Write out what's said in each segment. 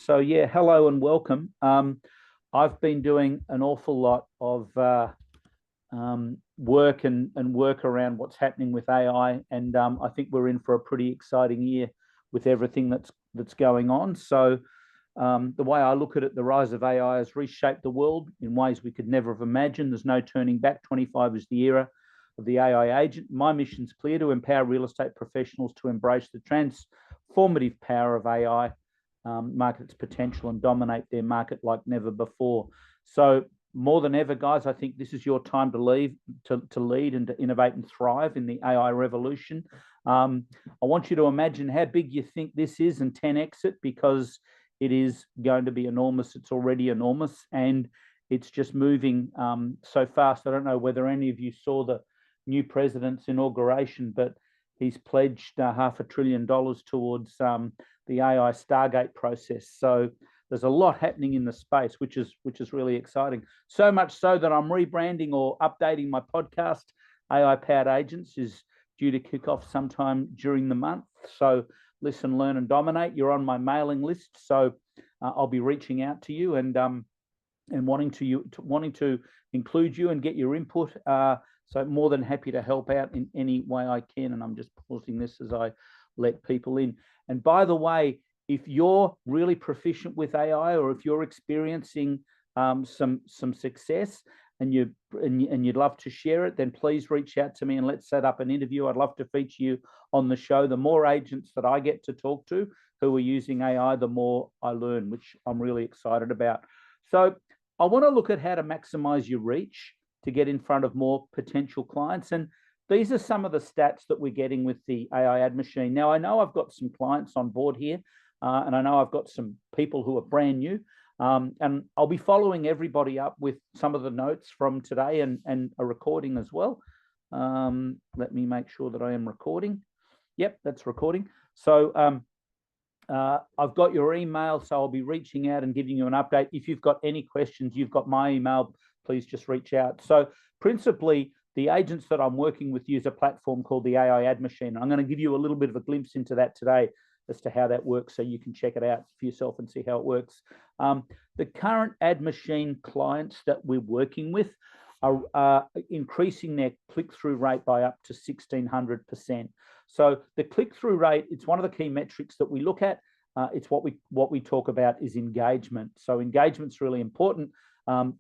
So yeah, hello and welcome. I've been doing an awful lot of work and work around what's happening with AI, and I think we're in for a pretty exciting year with everything that's going on. So the way I look at it, the rise of AI has reshaped the world in ways we could never have imagined. There's no turning back. 25 is the era of the AI agent. My mission's clear: to empower real estate professionals to embrace the transformative power of AI, market its potential, and dominate their market like never before. So more than ever, guys, I think this is your time to lead and to innovate and thrive in the AI revolution. I want you to imagine how big you think this is and 10x it, because it is going to be enormous. It's already enormous, and it's just moving so fast. I don't know whether any of you saw the new president's inauguration, but he's pledged $500 billion towards the AI Stargate process. So there's a lot happening in the space, which is really exciting. So much so that I'm rebranding or updating my podcast. AI Powered Agents is due to kick off sometime during the month. So listen, learn, and dominate. You're on my mailing list, so I'll be reaching out to you and wanting to include you and get your input. So more than happy to help out in any way I can. And I'm just pausing this as I let people in. And by the way, if you're really proficient with AI, or if you're experiencing some success and you'd love to share it, then please reach out to me and let's set up an interview. I'd love to feature you on the show. The more agents that I get to talk to who are using AI, the more I learn, which I'm really excited about. So I want to look at how to maximize your reach to get in front of more potential clients. And these are some of the stats that we're getting with the AI ad machine. Now, I know I've got some clients on board here, and I know I've got some people who are brand new. And I'll be following everybody up with some of the notes from today and a recording as well. Let me make sure that I am recording. Yep, that's recording. So I've got your email, so I'll be reaching out and giving you an update. If you've got any questions, you've got my email, please just reach out. So principally, the agents that I'm working with use a platform called the AI Ad Machine. I'm going to give you a little bit of a glimpse into that today as to how that works, so you can check it out for yourself and see how it works. The current ad machine clients that we're working with are increasing their click-through rate by up to 1,600%. So the click-through rate, it's one of the key metrics that we look at. It's what we talk about is engagement. So engagement's really important.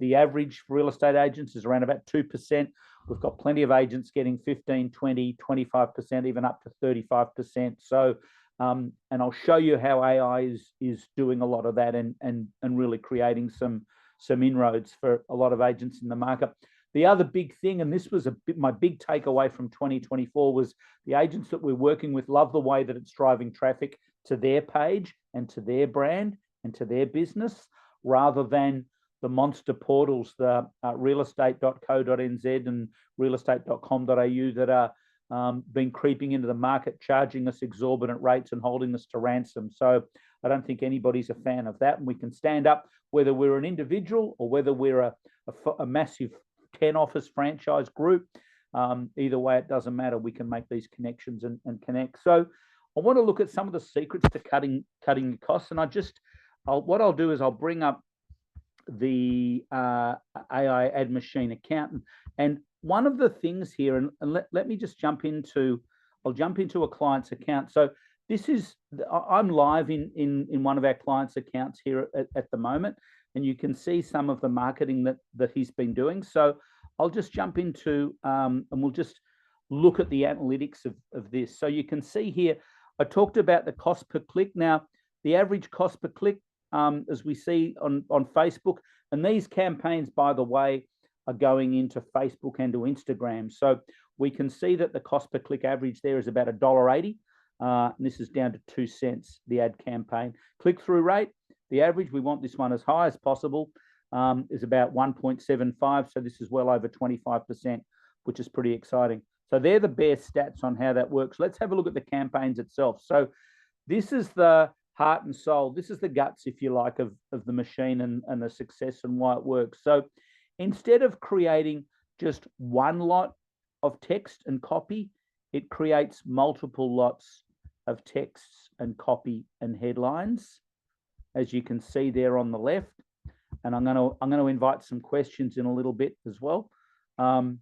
The average for real estate agents is around about 2%. We've got plenty of agents getting 15, 20, 25%, even up to 35%. So, and I'll show you how AI is doing a lot of that and really creating some inroads for a lot of agents in the market. The other big thing, and this was my big takeaway from 2024, was the agents that we're working with love the way that it's driving traffic to their page and to their brand and to their business, rather than the monster portals, the realestate.co.nz and realestate.com.au that are been creeping into the market, charging us exorbitant rates and holding us to ransom. So I don't think anybody's a fan of that. And we can stand up, whether we're an individual or whether we're a massive 10 office franchise group. Either way, it doesn't matter. We can make these connections and connect. So I want to look at some of the secrets to cutting costs. And what I'll do is I'll bring up the AI ad machine account. And one of the things here, and let me just I'll jump into a client's account. So I'm live in one of our clients' accounts here at the moment, and you can see some of the marketing that he's been doing. So I'll just jump into, and we'll just look at the analytics of this. So you can see here, I talked about the cost per click. Now, the average cost per click, as we see on Facebook, and these campaigns, by the way, are going into Facebook and to Instagram. So we can see that the cost per click average there is about $1.80. And this is down to 2 cents, the ad campaign. Click-through rate, the average, we want this one as high as possible, is about 1.75. So this is well over 25%, which is pretty exciting. So they're the bare stats on how that works. Let's have a look at the campaigns itself. So this is the heart and soul. This is the guts, if you like, of the machine and the success and why it works. So instead of creating just one lot of text and copy, it creates multiple lots of texts and copy and headlines. as you can see there on the left. And I'm going to invite some questions in a little bit as well. And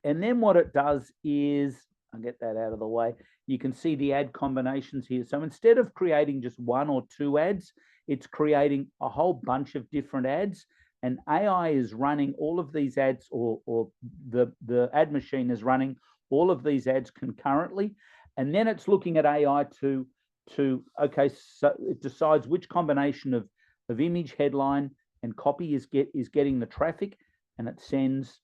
then what it does is, I'll get that out of the way. You can see the ad combinations here. So instead of creating just one or two ads, it's creating a whole bunch of different ads. And AI is running all of these ads, or the ad machine is running all of these ads concurrently. And then it's looking at AI to okay, so it decides which combination of image, headline, and copy is getting the traffic, and it sends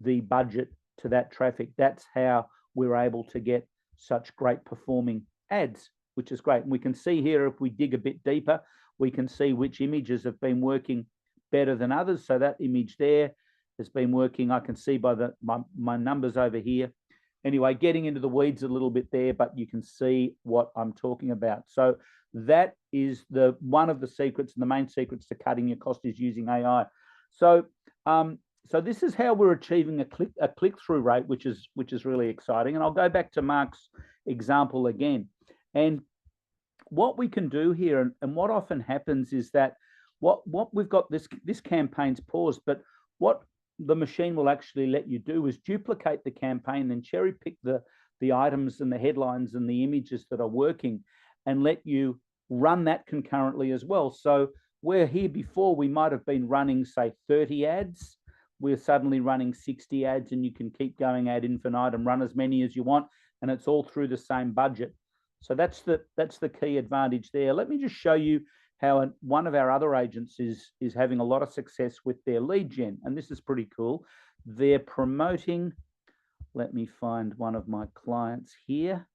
the budget to that traffic. That's how we're able to get such great performing ads, which is great. And we can see here, if we dig a bit deeper, we can see which images have been working better than others. So that image there has been working. I can see by my numbers over here. Anyway, getting into the weeds a little bit there, but you can see what I'm talking about. So that is one of the secrets, and the main secrets to cutting your cost is using AI. So so this is how we're achieving a click-through rate, which is really exciting. And I'll go back to Mark's example again. And what we can do here, and what often happens, is that what we've got, this campaign's paused, but what the machine will actually let you do is duplicate the campaign and cherry pick the items and the headlines and the images that are working, and let you run that concurrently as well. So where here before we might have been running, say, 30 ads, we're suddenly running 60 ads, and you can keep going ad infinitum, run as many as you want, and it's all through the same budget. So that's the key advantage there. Let me just show you how one of our other agents is having a lot of success with their lead gen, and this is pretty cool. They're promoting, let me find one of my clients here.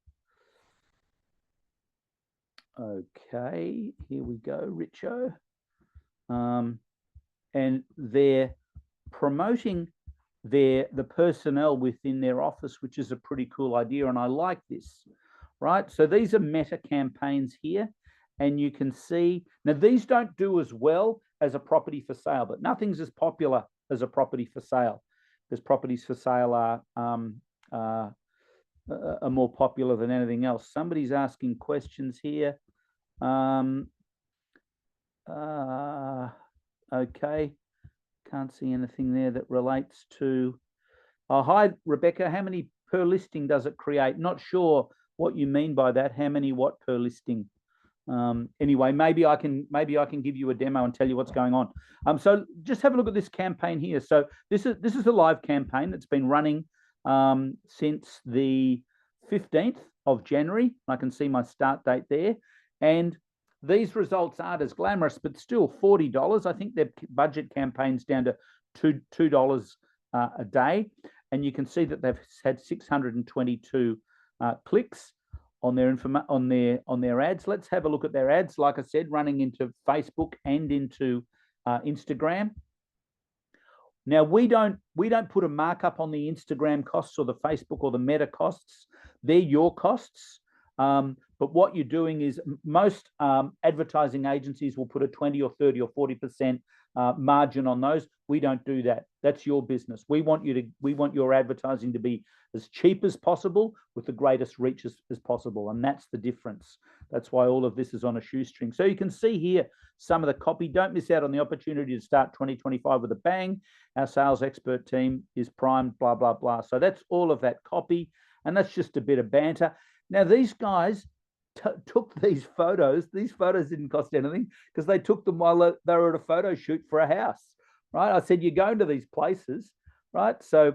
Okay, here we go, Richo. And they're promoting the personnel within their office, which is a pretty cool idea, and I like this, right? So these are meta campaigns here, and you can see, now these don't do as well as a property for sale, but nothing's as popular as a property for sale, because properties for sale are more popular than anything else. Somebody's asking questions here. Okay, can't see anything there that relates to. Oh, hi, Rebecca. How many per listing does it create? Not sure what you mean by that. How many what per listing? Anyway, maybe I can give you a demo and tell you what's going on. So just have a look at this campaign here. So this is a live campaign that's been running since the 15th of January. I can see my start date there, and these results aren't as glamorous, but still $40. I think their budget campaign's down to $2 a day, and you can see that they've had 622 clicks on their ads. Let's have a look at their ads. Like I said, running into Facebook and into Instagram. Now we don't put a markup on the Instagram costs or the Facebook or the Meta costs. They're your costs. But what you're doing is most advertising agencies will put a 20 or 30 or 40% margin on those. We don't do that. That's your business. We want your advertising to be as cheap as possible with the greatest reach as possible. And that's the difference. That's why all of this is on a shoestring. So you can see here some of the copy. Don't miss out on the opportunity to start 2025 with a bang. Our sales expert team is primed, blah, blah, blah. So that's all of that copy. And that's just a bit of banter. Now, these guys took these photos. These photos didn't cost anything because they took them while they were at a photo shoot for a house, right? I said, you're going to these places, right? So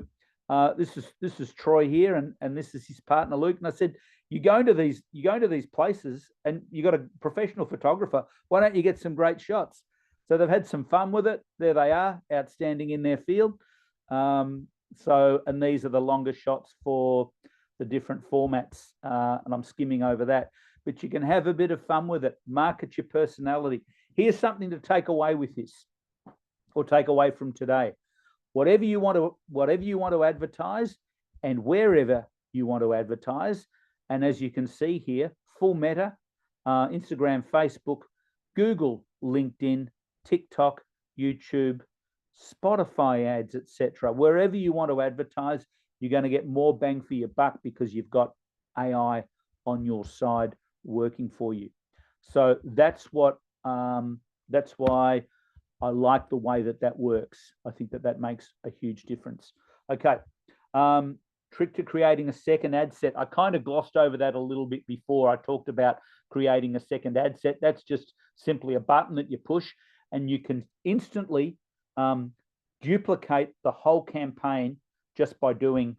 this is Troy here, and this is his partner, Luke. And I said, you're going to these places, and you got a professional photographer. Why don't you get some great shots? So they've had some fun with it. There they are, outstanding in their field. And these are the longer shots for the different formats, and I'm skimming over that. But you can have a bit of fun with it. Market your personality. Here's something to take away with this, or take away from today. Whatever you want to advertise, and wherever you want to advertise. And as you can see here, full meta, Instagram, Facebook, Google, LinkedIn, TikTok, YouTube, Spotify ads, etc. Wherever you want to advertise, you're going to get more bang for your buck because you've got AI on your side working for you. So that's what That's why I like the way that works. I think that makes a huge difference. Okay. Trick to creating a second ad set. I kind of glossed over that a little bit before. I talked about creating a second ad set. That's just simply a button that you push, and you can instantly duplicate the whole campaign just by doing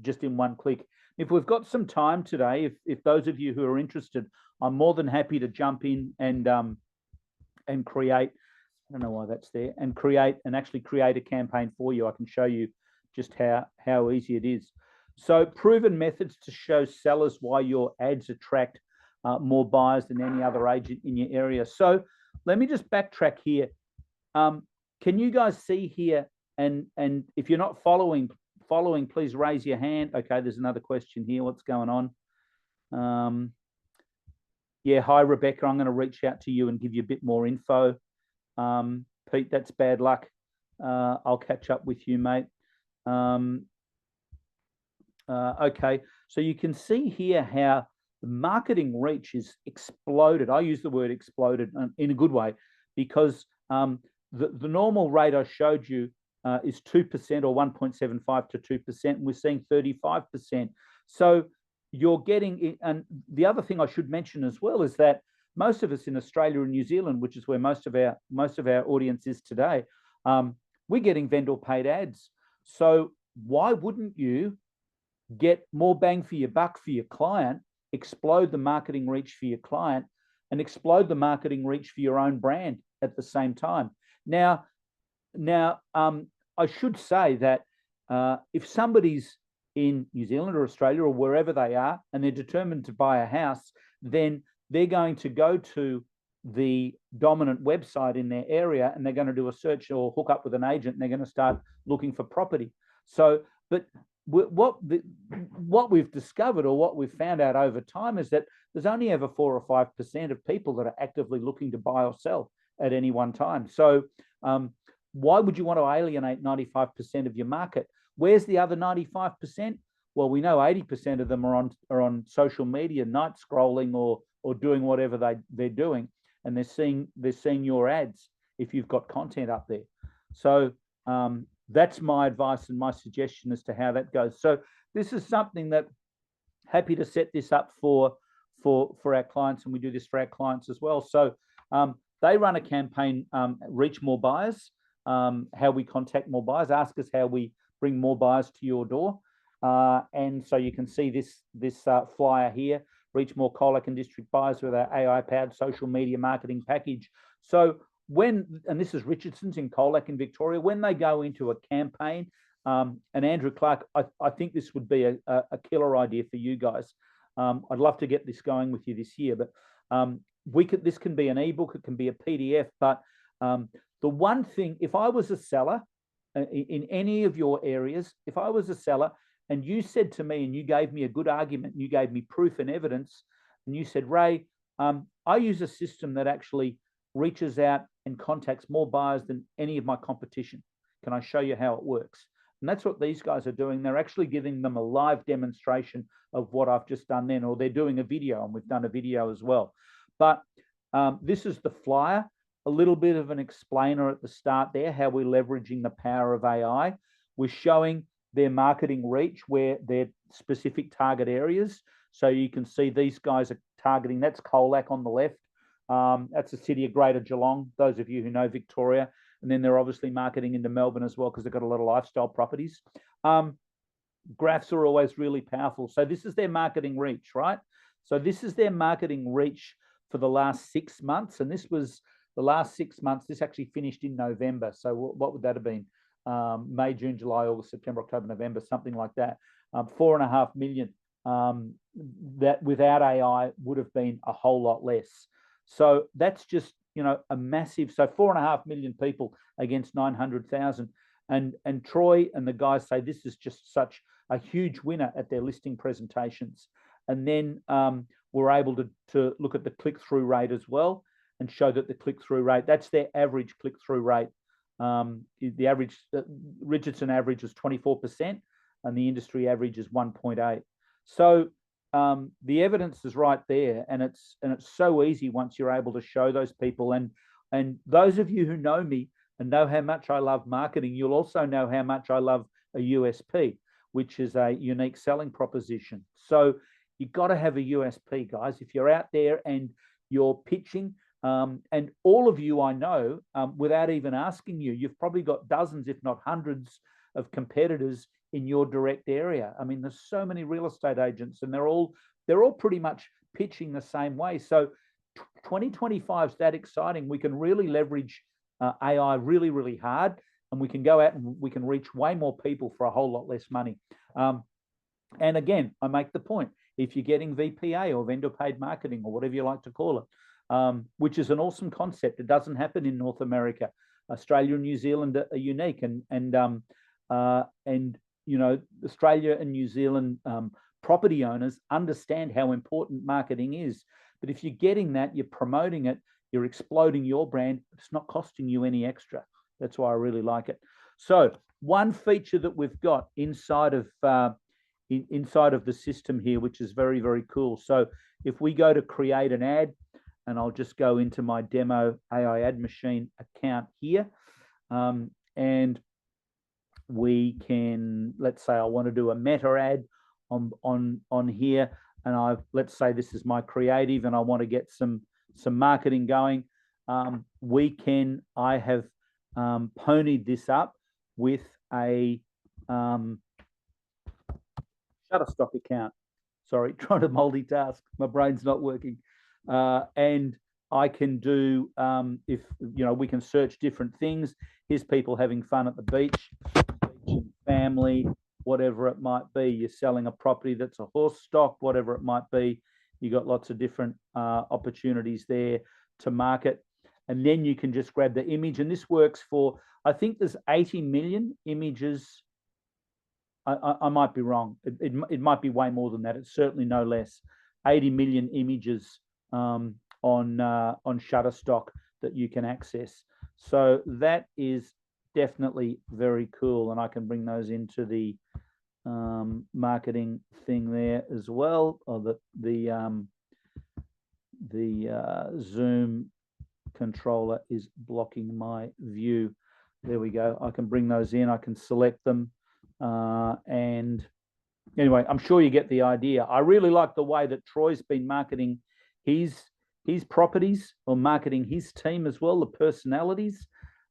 just in one click. If we've got some time today, if those of you who are interested, I'm more than happy to jump in and create. I don't know why that's there, and actually create a campaign for you. I can show you just how easy it is. So proven methods to show sellers why your ads attract more buyers than any other agent in your area. So let me just backtrack here. Can you guys see here? And if you're not following, please raise your hand. Okay, there's another question here. What's going on? Yeah, hi, Rebecca. I'm going to reach out to you and give you a bit more info. Pete, that's bad luck. I'll catch up with you, mate. Okay, so you can see here how the marketing reach is exploded. I use the word exploded in a good way, because the normal rate I showed you is 2% or 1.75 to 2%, and we're seeing 35%. So you're getting, and the other thing I should mention as well is that most of us in Australia and New Zealand, which is where most of our audience is today, we're getting vendor paid ads. So why wouldn't you get more bang for your buck for your client, explode the marketing reach for your client, and explode the marketing reach for your own brand at the same time? Now, I should say that if somebody's in New Zealand or Australia or wherever they are, and they're determined to buy a house, then they're going to go to the dominant website in their area, and they're going to do a search or hook up with an agent, and they're going to start looking for property. So, but what we've discovered, or what we've found out over time, is that there's only ever 4 or 5% of people that are actively looking to buy or sell at any one time. So why would you want to alienate 95% of your market? Where's the other 95%? Well, we know 80% of them are on social media, night scrolling or doing whatever they're doing, and they're seeing your ads if you've got content up there. So that's my advice and my suggestion as to how that goes. So this is something that happy to set this up for our clients, and we do this for our clients as well. So they run a campaign, reach more buyers, how we contact more buyers, ask us how we bring more buyers to your door. And so you can see this flyer here, reach more Colac and district buyers with our AI-powered social media marketing package. So and this is Richardson's in Colac in Victoria, when they go into a campaign, and Andrew Clark, I think this would be a killer idea for you guys. I'd love to get this going with you this year, but this can be an ebook, it can be a PDF, but the one thing, if I was a seller in any of your areas, if I was a seller and you said to me, and you gave me a good argument, and you gave me proof and evidence, and you said, Ray, I use a system that actually reaches out and contacts more buyers than any of my competition. Can I show you how it works? And that's what these guys are doing. They're actually giving them a live demonstration of what I've just done then, or they're doing a video, and we've done a video as well. But this is the flyer, a little bit of an explainer at the start there, how we're leveraging the power of AI. We're showing their marketing reach, where their specific target areas. So you can see these guys are targeting, that's Colac on the left. That's the city of Greater Geelong, those of you who know Victoria. And then they're obviously marketing into Melbourne as well, because they've got a lot of lifestyle properties. Graphs are always really powerful. So this is their marketing reach, right? So this is their marketing reach for the last 6 months. And this was the last 6 months. This actually finished in November. So what would that have been? May, June, July, August, September, October, November, something like that. 4.5 million. That without AI would have been a whole lot less. So that's just, a massive, so 4.5 million people against 900,000. And Troy and the guys say this is just such a huge winner at their listing presentations. And then we're able to look at the click-through rate as well, and show that the click-through rate, that's their average click-through rate. The average, Richardson average is 24%, and the industry average is 1.8. So the evidence is right there, and it's so easy once you're able to show those people. And those of you who know me and know how much I love marketing, you'll also know how much I love a USP, which is a unique selling proposition. So you've got to have a USP, guys. If you're out there and you're pitching, and all of you I know, without even asking you, you've probably got dozens, if not hundreds, of competitors in your direct area. I mean, there's so many real estate agents, and they're all pretty much pitching the same way. So 2025 is that exciting. We can really leverage AI really, really hard, and we can go out and we can reach way more people for a whole lot less money. And again, I make the point, if you're getting VPA or vendor paid marketing or whatever you like to call it, which is an awesome concept. It doesn't happen in North America. Australia and New Zealand are unique, and you know, Australia and New Zealand property owners understand how important marketing is. But if you're getting that, you're promoting it, you're exploding your brand, it's not costing you any extra. That's why I really like it. So one feature that we've got inside of the system here, which is very, very cool. So if we go to create an ad, and I'll just go into my demo AI ad machine account here, and we can, let's say I want to do a meta ad on here, and let's say this is my creative and I want to get some marketing going. I have ponied this up with a Shutterstock account. Sorry, trying to multitask. My brain's not working. And I can do, if, you know, we can search different things. Here's people having fun at the beach, family, whatever it might be. You're selling a property that's a horse stock, whatever it might be. You got lots of different opportunities there to market. And then you can just grab the image. And this works for, I think there's 80 million images. I might be wrong. It might be way more than that. It's certainly no less. 80 million images on Shutterstock that you can access. So that is definitely very cool, and I can bring those into the marketing thing there as well. Or the Zoom controller is blocking my view. There we go. I can bring those in. I can select them, and anyway, I'm sure you get the idea. I really like the way that Troy's been marketing his properties, or marketing his team as well, the personalities.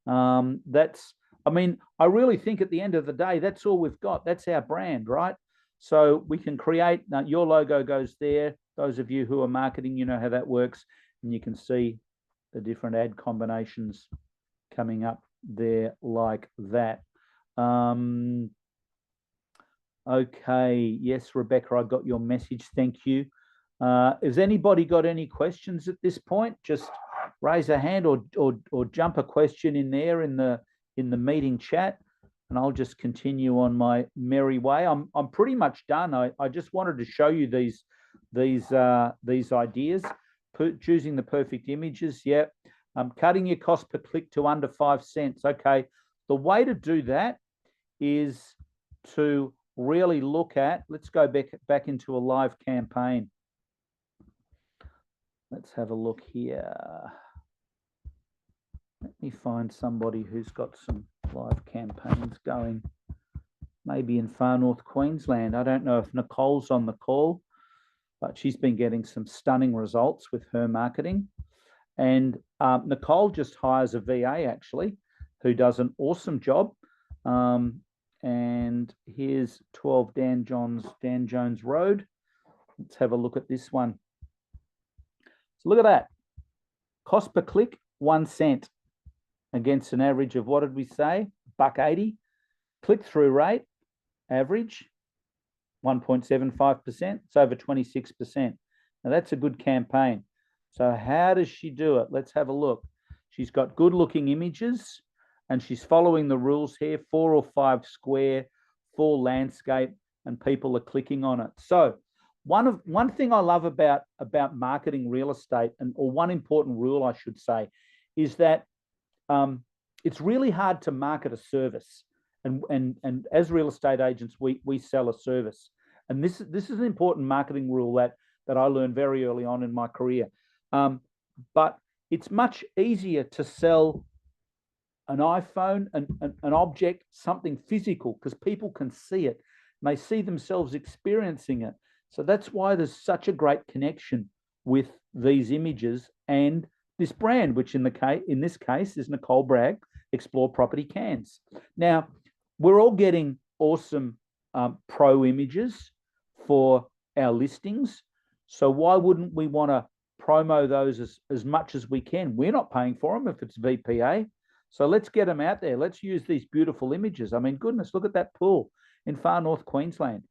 I mean, I really think at the end of the day, that's all we've got. That's our brand, right? So we can create, your logo goes there. Those of you who are marketing, you know how that works. And you can see the different ad combinations coming up there like that. Okay, yes, Rebecca, I got your message. Thank you. Has anybody got any questions at this point? Just raise a hand or jump a question in there in the meeting chat, and I'll just continue on my merry way. I'm pretty much done. I just wanted to show you these ideas. Choosing the perfect images. Yep. Cutting your cost per click to under 5 cents. Okay. The way to do that is to really look at, let's go back into a live campaign. Let's have a look here. Let me find somebody who's got some live campaigns going, maybe in far north Queensland. I don't know if Nicole's on the call, but she's been getting some stunning results with her marketing. And Nicole just hires a VA, actually, who does an awesome job. And here's 12 Dan Jones Road. Let's have a look at this one. So look at that. Cost per click, 1 cent, against an average of, what did we say? $1.80. Click-through rate, average, 1.75%. It's over 26%. Now that's a good campaign. So how does she do it? Let's have a look. She's got good-looking images, and she's following the rules here, 4 or 5 square, 4 landscape, and people are clicking on it. So one thing I love about marketing real estate, or one important rule I should say, is that it's really hard to market a service. And as real estate agents, we sell a service. And this is an important marketing rule that I learned very early on in my career. But it's much easier to sell an iPhone, an object, something physical, because people can see it and they see themselves experiencing it. So that's why there's such a great connection with these images and this brand, which in this case is Nicole Bragg Explore Property Cairns. Now, we're all getting awesome pro images for our listings. So why wouldn't we want to promo those as much as we can? We're not paying for them if it's VPA. So let's get them out there. Let's use these beautiful images. I mean, goodness, look at that pool in far north Queensland.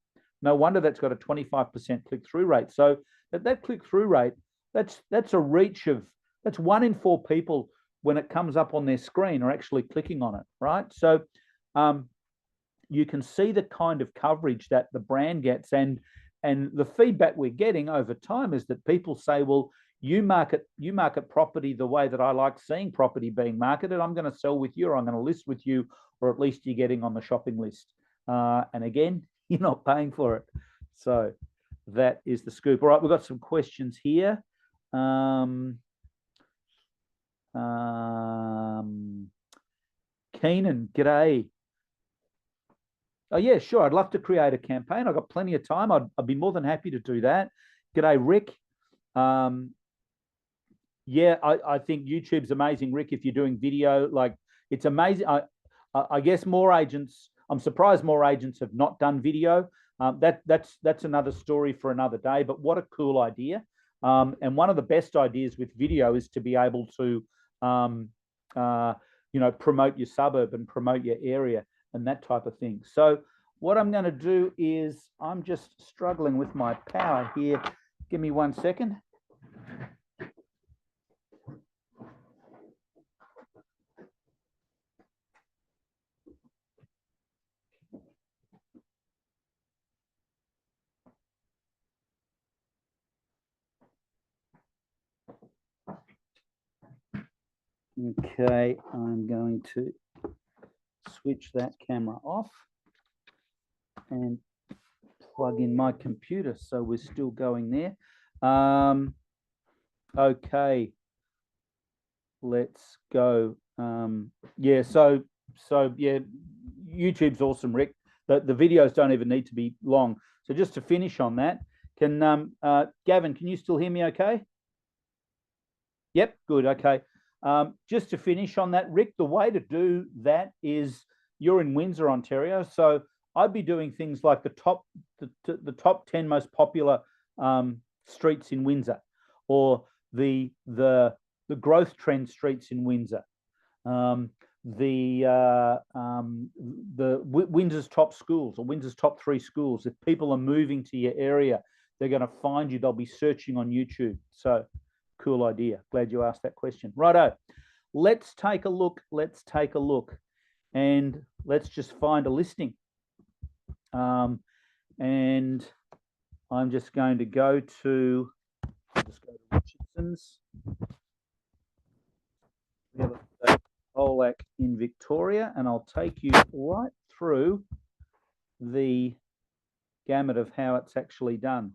No wonder that's got a 25% click-through rate. So that click-through rate, that's a reach of, that's 1 in 4 people when it comes up on their screen are actually clicking on it, right? So you can see the kind of coverage that the brand gets, and the feedback we're getting over time is that people say, well, you market property the way that I like seeing property being marketed. I'm going to sell with you, or I'm going to list with you, or at least you're getting on the shopping list. And again, you're not paying for it. So that is the scoop. All right, we've got some questions here. Keenan, g'day. Oh, yeah, sure. I'd love to create a campaign. I've got plenty of time. I'd be more than happy to do that. G'day, Rick. Yeah, I think YouTube's amazing, Rick, if you're doing video. Like, it's amazing. I guess more agents, I'm surprised more agents have not done video. That's another story for another day, but what a cool idea. And one of the best ideas with video is to be able to, promote your suburb and promote your area and that type of thing. So what I'm going to do is, I'm just struggling with my power here. Give me 1 second. Okay, I'm going to switch that camera off and plug in my computer so we're still going there. Okay, let's go. Yeah, so yeah, YouTube's awesome, Rick. The videos don't even need to be long. So just to finish on that, can Gavin, can you still hear me okay? Yep, good, okay. Just to finish on that, Rick, the way to do that is, you're in Windsor, Ontario, so I'd be doing things like the top 10 most popular streets in Windsor, or the growth trend streets in Windsor, Windsor's top schools, or Windsor's top 3 schools. If people are moving to your area, they're going to find you. They'll be searching on YouTube. So cool idea. Glad you asked that question. Righto. Let's take a look. And let's just find a listing. And I'm just going to go to Richardson's. We have a Olac in Victoria, and I'll take you right through the gamut of how it's actually done.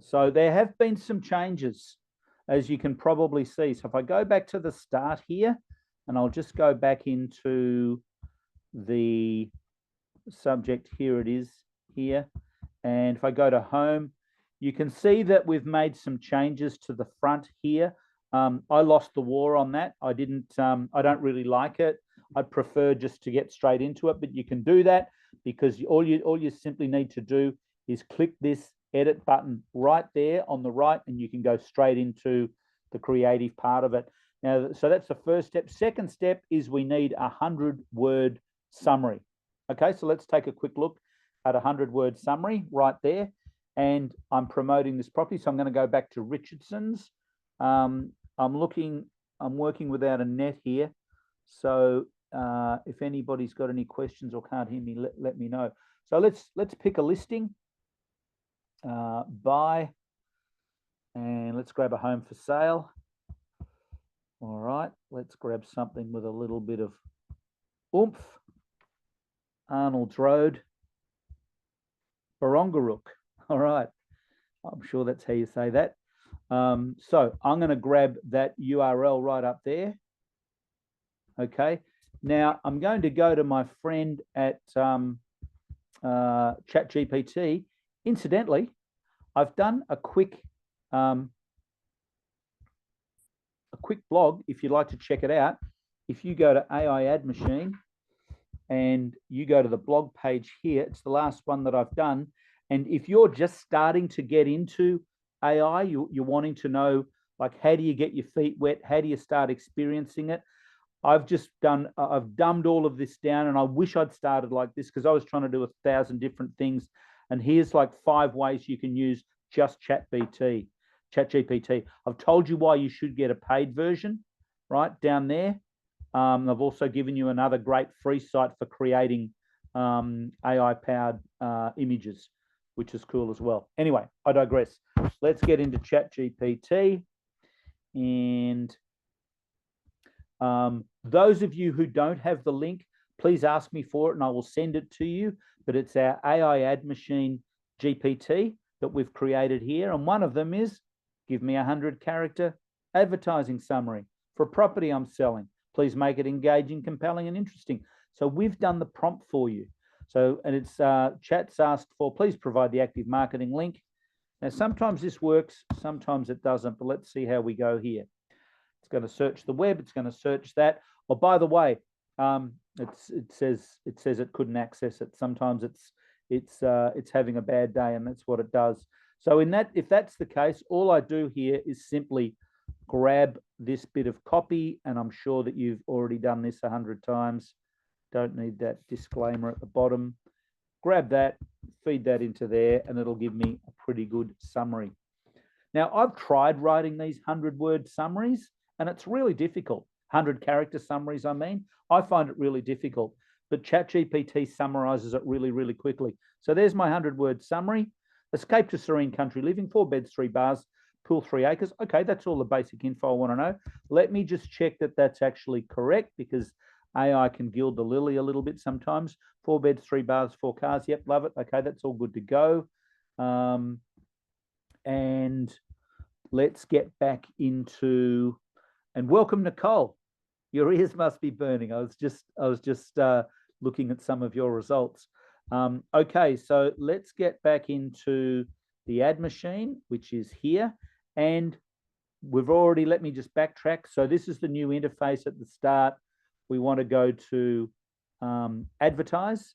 So there have been some changes, as you can probably see. So if I go back to the start here, and I'll just go back into the subject, here it is here. And if I go to home, you can see that we've made some changes to the front here. I lost the war on that. I don't really like it. I'd prefer just to get straight into it, but you can do that, because all you simply need to do is click this edit button right there on the right, and you can go straight into the creative part of it. Now, so that's the first step. Second step is we need a 100-word summary. Okay, so let's take a quick look at a 100-word summary right there. And I'm promoting this property, so I'm going to go back to Richardson's. I'm working without a net here. So if anybody's got any questions or can't hear me, let me know. So let's pick a listing. Buy, and let's grab a home for sale. All right, let's grab something with a little bit of oomph. Arnold's Road. Barongarook. All right. I'm sure that's how you say that. So I'm going to grab that URL right up there. Okay. Now I'm going to go to my friend at ChatGPT. Incidentally, I've done a quick blog. If you'd like to check it out, if you go to AI Ad Machine and you go to the blog page here, it's the last one that I've done. And if you're just starting to get into AI, you're wanting to know, like, how do you get your feet wet? How do you start experiencing it? I've dumbed all of this down, and I wish I'd started like this because I was trying to do 1,000 different things. And here's like 5 ways you can use just ChatGPT. I've told you why you should get a paid version, right down there. I've also given you another great free site for creating AI-powered images, which is cool as well. Anyway, I digress. Let's get into ChatGPT. And those of you who don't have the link, please ask me for it and I will send it to you. But it's our AI Ad Machine GPT that we've created here. And one of them is, give me a 100-character advertising summary for a property I'm selling. Please make it engaging, compelling, and interesting. So we've done the prompt for you. So, and it's chat's asked for, please provide the active marketing link. Now, sometimes this works, sometimes it doesn't, but let's see how we go here. It's going to search the web. It's going to search that. Oh, by the way, it says it couldn't access it. Sometimes it's having a bad day, and that's what it does. So if that's the case, all I do here is simply grab this bit of copy, and I'm sure that you've already done this 100 times. Don't need that disclaimer at the bottom. Grab that, feed that into there, and it'll give me a pretty good summary. Now, I've tried writing these 100-word summaries, and it's really difficult. 100-character summaries, I mean. I find it really difficult, but ChatGPT summarizes it really, really quickly. So there's my 100-word summary. Escape to serene country living, 4 beds, 3 bars, pool 3 acres. Okay, that's all the basic info I want to know. Let me just check that that's actually correct, because AI can gild the lily a little bit sometimes. 4 beds, 3 bars, 4 cars. Yep, love it. Okay, that's all good to go. And let's get back into, and welcome, Nicole. Your ears must be burning. I was just looking at some of your results. Okay, so let's get back into the ad machine, which is here. And we've already, let me just backtrack. So this is the new interface at the start. We want to go to advertise.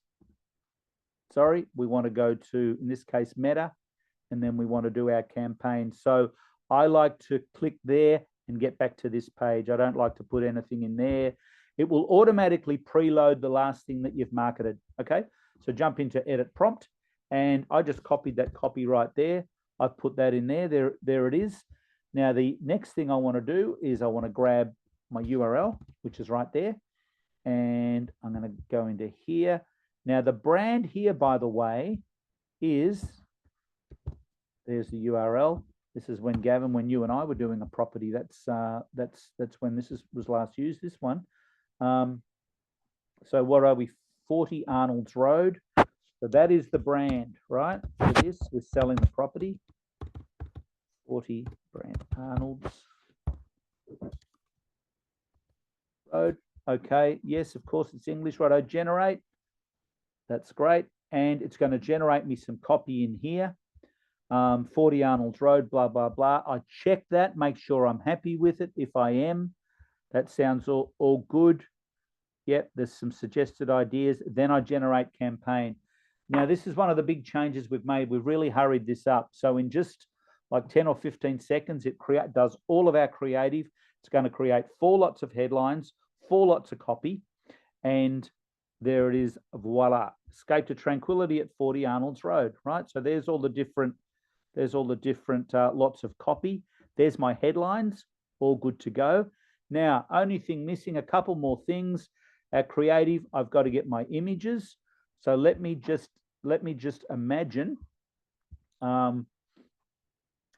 Sorry, we want to go to, in this case, Meta, and then we want to do our campaign. So I like to click there and get back to this page. I don't like to put anything in there. It will automatically preload the last thing that you've marketed. Okay, so jump into edit prompt, and I just copied that copy right there. I've put that in there. There it is. Now, the next thing I want to do is I want to grab my URL, which is right there, and I'm going to go into here. Now, the brand here, by the way, is, there's the URL. This is when Gavin, when you and I were doing a property. That's when this was last used, this one. So what are we? 40 Arnold's Road. So that is the brand, right? For this, we're selling the property. 40 brand Arnold's Road. Okay, yes, of course it's English. Righto, generate. That's great. And it's going to generate me some copy in here. 40 Arnold's Road, blah, blah, blah. I check that, make sure I'm happy with it. If I am, that sounds all good. Yep, there's some suggested ideas. Then I generate campaign. Now, this is one of the big changes we've made. We've really hurried this up. So in just like 10 or 15 seconds, it does all of our creative. It's going to create 4 lots of headlines, 4 lots of copy, and there it is, voila. Escape to tranquility at 40 Arnold's Road, right? So there's all the different lots of copy. There's my headlines, all good to go. Now, only thing missing, a couple more things. Our creative, I've got to get my images. So let me just imagine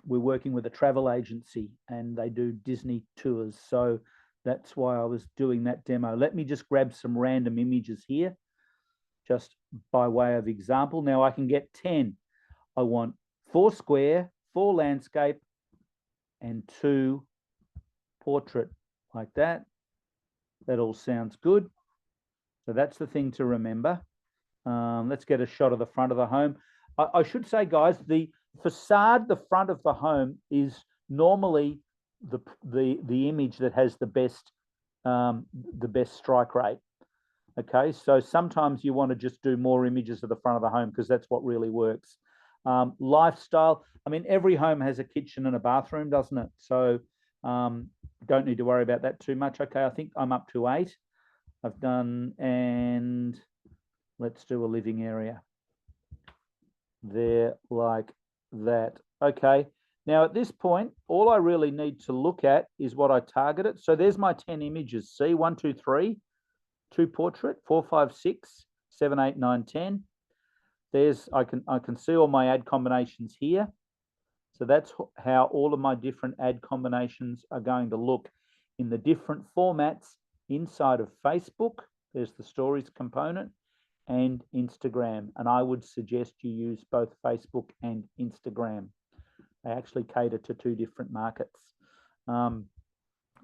we're working with a travel agency and they do Disney tours. So that's why I was doing that demo. Let me just grab some random images here. just by way of example. Now I can get 10. I want 4 square, 4 landscape, and 2 portrait, like that. That all sounds good. So that's the thing to remember. Let's get a shot of the front of the home. I should say, guys, the facade, the front of the home, is normally the image that has the best strike rate. Okay, so sometimes you want to just do more images of the front of the home because that's what really works. Lifestyle, I mean, every home has a kitchen and a bathroom, doesn't it? So don't need to worry about that too much. Okay, I think I'm up to 8. I've done, and let's do a living area there, like that. Okay, now at this point, all I really need to look at is what I targeted. So there's my 10 images. See, 1, 2, 3, 2 portrait, 4, 5, 6, 7, 8, 9, 10. There's, I can see all my ad combinations here. So that's how all of my different ad combinations are going to look in the different formats inside of Facebook. There's the stories component and Instagram. And I would suggest you use both Facebook and Instagram. They actually cater to 2 different markets.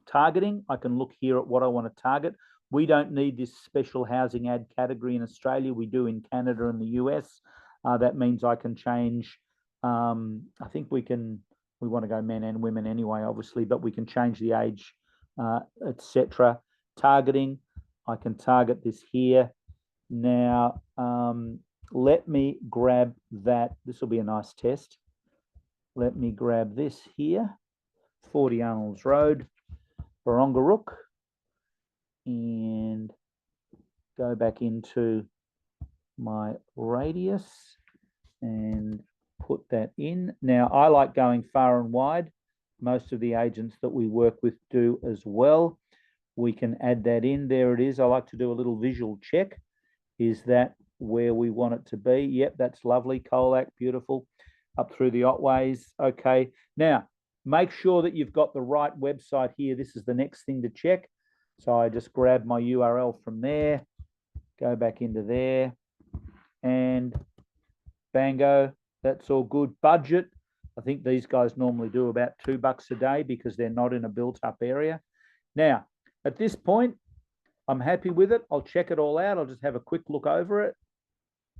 Targeting, I can look here at what I want to target. We don't need this special housing ad category in Australia. We do in Canada and the US. That means I can change, I think we want to go men and women anyway, obviously, but we can change the age, etc. Targeting, I can target this here. Now, let me grab that. This will be a nice test. Let me grab this here, 40 Arnold's Road, Barongarook, and go back into my radius and put that in. Now, I like going far and wide. Most of the agents that we work with do as well. We can add that in. There it is. I like to do a little visual check. Is that where we want it to be? Yep, that's lovely. Colac, beautiful. Up through the Otways. Okay. Now, make sure that you've got the right website here. This is the next thing to check. So I just grab my URL from there, go back into there, and bango, that's all good. Budget, I think these guys normally do about $2 a day because they're not in a built-up area. Now, at this point, I'm happy with it. I'll check it all out. I'll just have a quick look over it.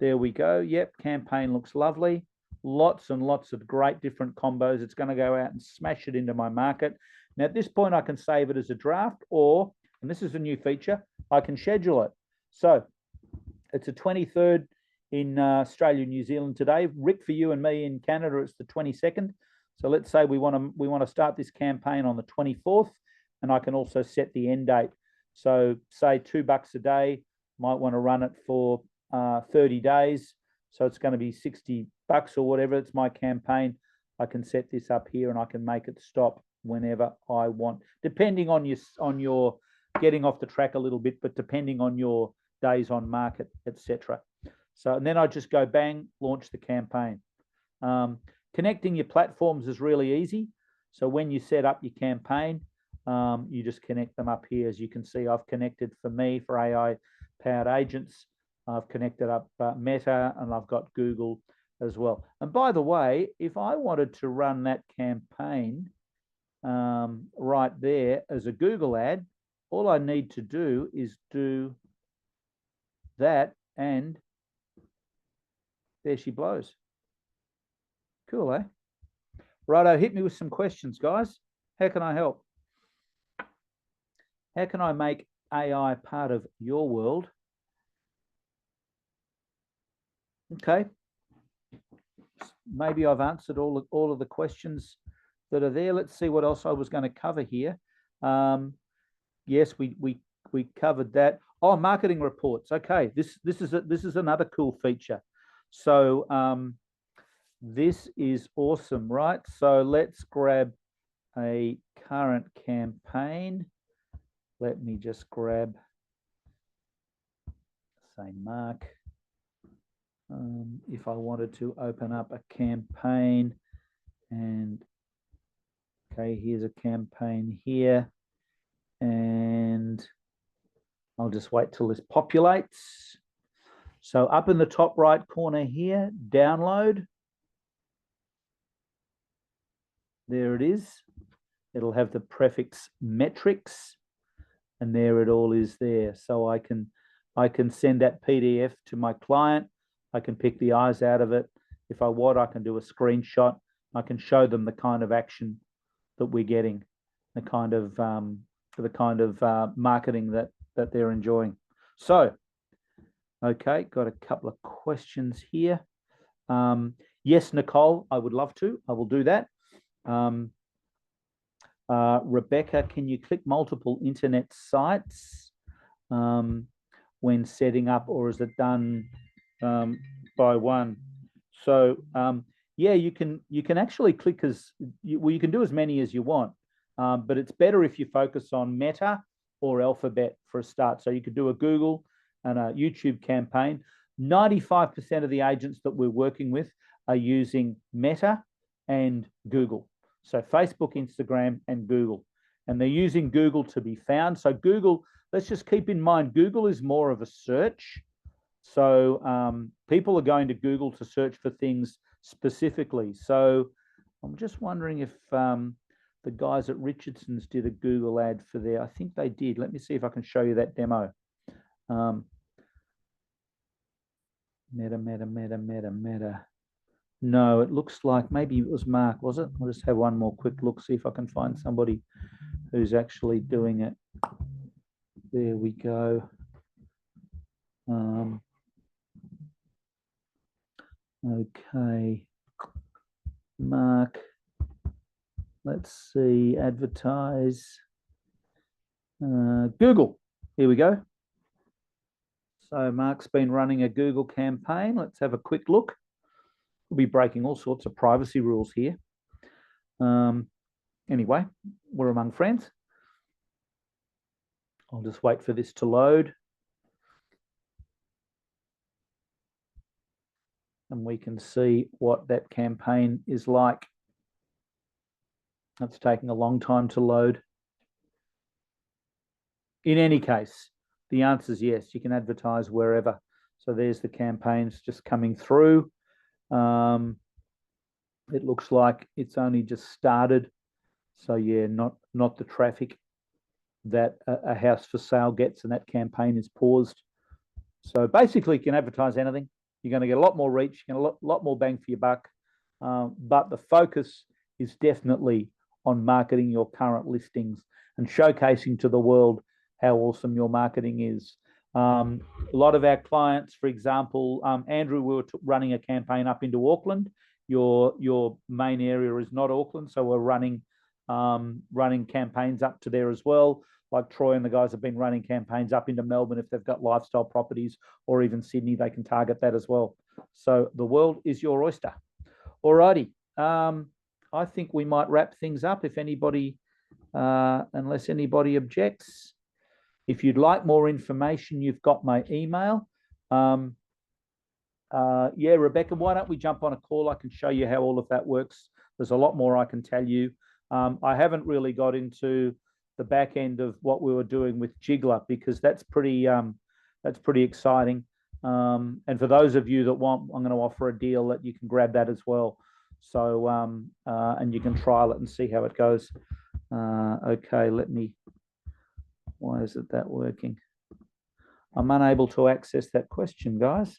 There we go. Yep, campaign looks lovely. Lots and lots of great different combos. It's going to go out and smash it into my market. Now, at this point, I can save it as a draft, or, and this is a new feature, I can schedule it. So it's the 23rd in Australia, New Zealand today. Rick, for you and me in Canada, it's the 22nd. So let's say we want to start this campaign on the 24th, and I can also set the end date. So say $2 a day, might want to run it for 30 days. So it's going to be $60 or whatever. It's my campaign. I can set this up here and I can make it stop whenever I want, depending on your getting off the track a little bit, but depending on your days on market, etc. So, and then I just go bang, launch the campaign. Connecting your platforms is really easy. So when you set up your campaign, you just connect them up here. As you can see, I've connected for me, for AI powered agents. I've connected up Meta, and I've got Google as well. And by the way, if I wanted to run that campaign right there as a Google ad, all I need to do is do that, and there she blows. Cool, eh? Righto, hit me with some questions, guys. How can I help? How can I make AI part of your world? Okay. Maybe I've answered all of the questions that are there. Let's see what else I was going to cover here. Yes, we covered that. Oh, marketing reports. Okay, this is another cool feature. So this is awesome, right? So let's grab a current campaign. Let me just grab, say, Mark. If I wanted to open up a campaign, and okay, here's a campaign here, and I'll just wait till this populates. So up in the top right corner here, download. There it is. It'll have the prefix metrics, and there it all is there. So I can send that PDF to my client. I can pick the eyes out of it. If I want, I can do a screenshot. I can show them the kind of action that we're getting, the kind of marketing that they're enjoying. So, okay, got a couple of questions here. Yes, Nicole, I would love to. I will do that. Rebecca, can you click multiple internet sites when setting up, or is it done by one? So yeah, you can actually click you can do as many as you want, but it's better if you focus on Meta or Alphabet for a start. So you could do a Google and a YouTube campaign. 95% of the agents that we're working with are using Meta and Google. So Facebook, Instagram, and Google. And they're using Google to be found. So Google, let's just keep in mind, Google is more of a search. So people are going to Google to search for things specifically. So I'm just wondering if the guys at Richardson's did a Google ad for there. I think they did. Let me see if I can show you that demo. Meta. No, it looks like maybe it was Mark, was it? I'll just have one more quick look, see if I can find somebody who's actually doing it. There we go. Okay. Mark. Let's see, advertise. Google. Here we go. So Mark's been running a Google campaign. Let's have a quick look. We'll be breaking all sorts of privacy rules here. Anyway, we're among friends. I'll just wait for this to load. And we can see what that campaign is like. That's taking a long time to load. In any case, the answer is yes, you can advertise wherever. So there's the campaigns just coming through. It looks like it's only just started. So yeah, not the traffic that a house for sale gets, and that campaign is paused. So basically you can advertise anything. You're going to get a lot more reach, you're going to get a lot more bang for your buck. But the focus is definitely on marketing your current listings and showcasing to the world how awesome your marketing is. A lot of our clients, for example, Andrew, we were running a campaign up into Auckland. Your main area is not Auckland, so we're running campaigns up to there as well. Like Troy and the guys have been running campaigns up into Melbourne. If they've got lifestyle properties, or even Sydney, they can target that as well. So the world is your oyster. Alrighty. I think we might wrap things up if anybody, unless anybody objects. If you'd like more information, you've got my email. Yeah, Rebecca, why don't we jump on a call? I can show you how all of that works. There's a lot more I can tell you. I haven't really got into the back end of what we were doing with Jiggler, because that's pretty exciting. And for those of you that want, I'm going to offer a deal that you can grab that as well. So and you can trial it and see how it goes. Okay, why isn't that working? I'm unable to access that question, guys.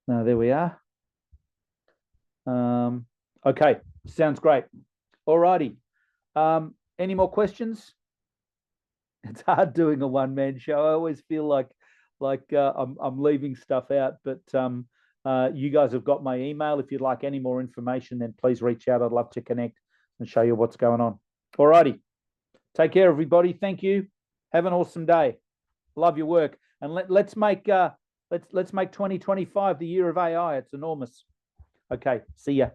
No, there we are. Okay, sounds great. Alrighty. Any more questions? It's hard doing a one-man show. I always feel like I'm leaving stuff out, but you guys have got my email. If you'd like any more information, then please reach out. I'd love to connect and show you what's going on. Alrighty. Take care, everybody. Thank you. Have an awesome day. Love your work, and let's make 2025 the year of AI. It's enormous. Okay. See ya.